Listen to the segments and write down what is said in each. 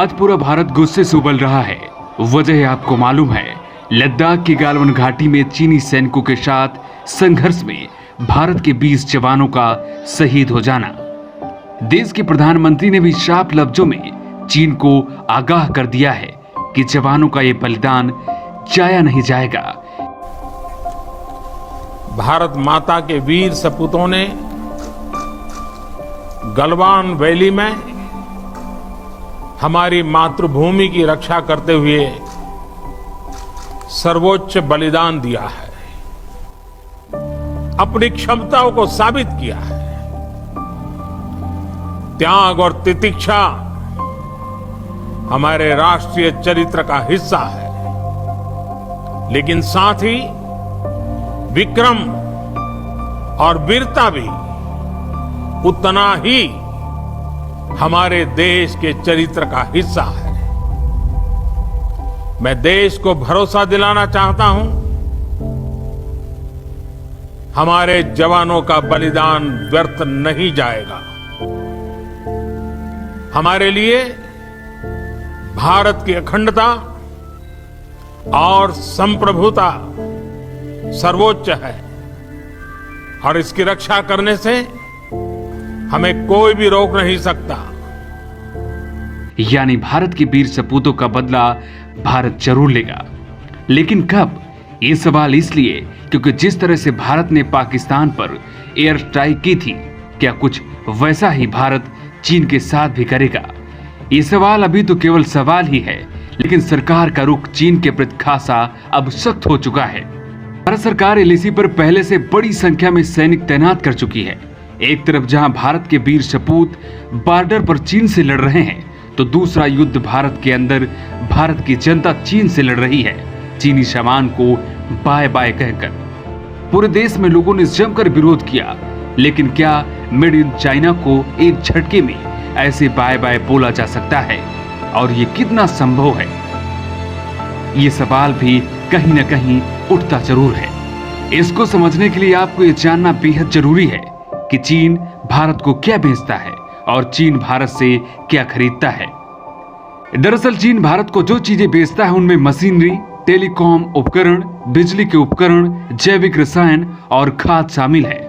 आज पूरा भारत गुस्से से उबल रहा है। वजह आपको मालूम है, लद्दाख की गालवन घाटी में चीनी सैनिकों के साथ संघर्ष में भारत के 20 जवानों का शहीद हो जाना। देश के प्रधानमंत्री ने भी साफ लफ्जों में चीन को आगाह कर दिया है कि जवानों का यह बलिदान जाया नहीं जाएगा। भारत माता के वीर सपूतों ने गलवान वैली में हमारी मातृभूमि की रक्षा करते हुए सर्वोच्च बलिदान दिया है, अपनी क्षमताओं को साबित किया है। त्याग और तितिक्षा हमारे राष्ट्रीय चरित्र का हिस्सा है, लेकिन साथ ही विक्रम और वीरता भी उतना ही हमारे देश के चरित्र का हिस्सा है। मैं देश को भरोसा दिलाना चाहता हूं, हमारे जवानों का बलिदान व्यर्थ नहीं जाएगा। हमारे लिए भारत की अखंडता और संप्रभुता सर्वोच्च है और इसकी रक्षा करने से हमें कोई भी रोक नहीं सकता। यानी भारत के वीर सपूतों का बदला भारत जरूर लेगा, लेकिन कब? ये सवाल इसलिए क्योंकि जिस तरह से भारत ने पाकिस्तान पर एयर स्ट्राइक की थी, क्या कुछ वैसा ही भारत चीन के साथ भी करेगा? ये सवाल अभी तो केवल सवाल ही है, लेकिन सरकार का रुख चीन के प्रति खासा अब सख्त हो चुका है। भारत सरकार एलएसी पर पहले से बड़ी संख्या में सैनिक तैनात कर चुकी है। एक तरफ जहां भारत के वीर सपूत बॉर्डर पर चीन से लड़ रहे हैं, तो दूसरा युद्ध भारत के अंदर भारत की जनता चीन से लड़ रही है। चीनी सामान को बाय बाय कहकर पूरे देश में लोगों ने जमकर विरोध किया, लेकिन क्या मेड इन चाइना को एक झटके में ऐसे बाय बाय बोला जा सकता है? और ये कितना संभव है? ये सवाल भी कहीं ना कहीं उठता जरूर है। इसको समझने के लिए आपको ये जानना बेहद जरूरी है कि चीन भारत को क्या बेचता है और चीन भारत से क्या खरीदता है। दरअसल चीन भारत को जो चीजें बेचता है उनमें मशीनरी, टेलीकॉम उपकरण, बिजली के उपकरण, जैविक रसायन और खाद शामिल है।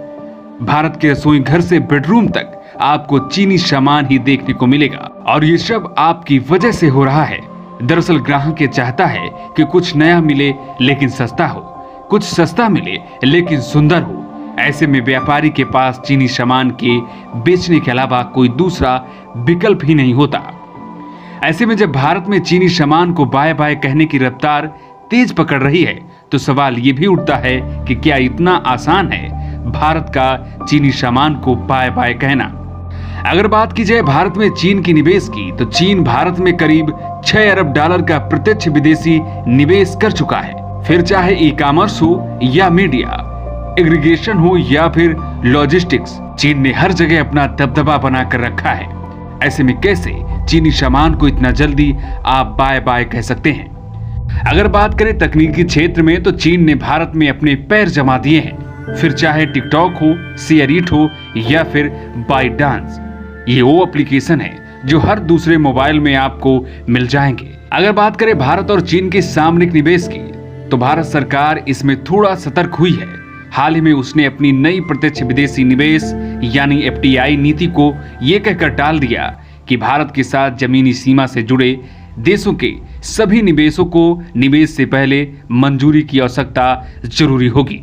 भारत के रसोई घर से बेडरूम तक आपको चीनी सामान ही देखने को मिलेगा, और ये सब आपकी वजह से हो रहा है। दरअसल ग्राहक ये चाहता है कि कुछ नया मिले लेकिन सस्ता हो, कुछ सस्ता मिले लेकिन सुंदर हो। ऐसे में व्यापारी के पास चीनी सामान के बेचने के अलावा कोई दूसरा विकल्प ही नहीं होता। ऐसे में जब भारत में चीनी सामान को बाय बाय कहने की रफ्तार तेज पकड़ रही है, तो सवाल ये भी उठता है कि क्या इतना आसान है भारत का चीनी सामान को बाय बाय कहना? अगर बात की जाए भारत में चीन की निवेश की, तो चीन भारत में करीब 6 अरब डॉलर का प्रत्यक्ष विदेशी निवेश कर चुका है। फिर चाहे ई कॉमर्स हो या मीडिया, एग्रीगेशन हो या फिर लॉजिस्टिक्स, चीन ने हर जगह अपना दबदबा बनाकर रखा है। ऐसे में कैसे चीनी सामान को इतना जल्दी आप बाय बाय कह सकते हैं? अगर बात करें तकनीकी क्षेत्र में, तो चीन ने भारत में अपने पैर जमा दिए हैं। फिर चाहे टिकटॉक हो, शेयरइट हो या फिर बाइडांस, ये वो एप्लीकेशन है जो हर दूसरे मोबाइल में आपको मिल जाएंगे। अगर बात करें भारत और चीन के सामरिक निवेश की, तो भारत सरकार इसमें थोड़ा सतर्क हुई है। हाल ही में उसने अपनी नई प्रत्यक्ष विदेशी निवेश यानी एफडीआई नीति को यह कहकर टाल दिया कि भारत के साथ जमीनी सीमा से जुड़े देशों के सभी निवेशों को निवेश से पहले मंजूरी की आवश्यकता जरूरी होगी।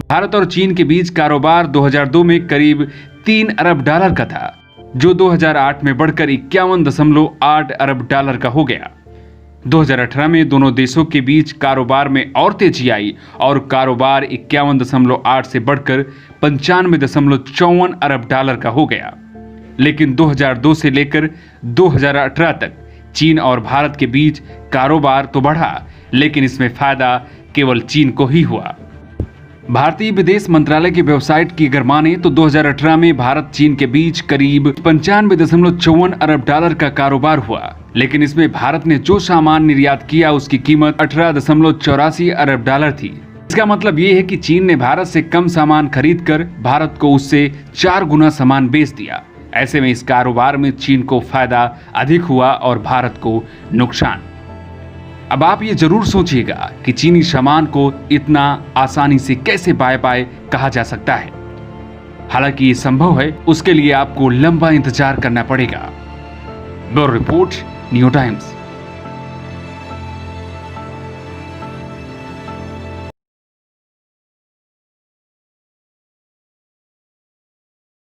भारत और चीन के बीच कारोबार 2002 में करीब 3 अरब डॉलर का था, जो 2008 में बढ़कर 51.8 अरब डॉलर का हो गया। 2018 में दोनों देशों के बीच कारोबार में और तेजी आई और कारोबार 51.8 से बढ़कर 95.54 अरब डॉलर का हो गया। लेकिन 2002 से लेकर 2018 तक चीन और भारत के बीच कारोबार तो बढ़ा, लेकिन इसमें फायदा केवल चीन को ही हुआ। भारतीय विदेश मंत्रालय की वेबसाइट की अगर माने, तो 2018 में भारत चीन के बीच करीब 95.54 अरब डॉलर का कारोबार हुआ, लेकिन इसमें भारत ने जो सामान निर्यात किया उसकी कीमत 18.84 अरब डॉलर थी। इसका मतलब ये है कि चीन ने भारत से कम सामान खरीदकर भारत को उससे 4 गुना सामान बेच दिया। ऐसे में इस कारोबार में चीन को फायदा अधिक हुआ और भारत को नुकसान। अब आप ये जरूर सोचिएगा कि चीनी सामान को इतना आसानी से कैसे बाय बाय कहा जा सकता है। हालांकि ये संभव है, उसके लिए आपको लंबा इंतजार करना पड़ेगा। Bureau report, new times.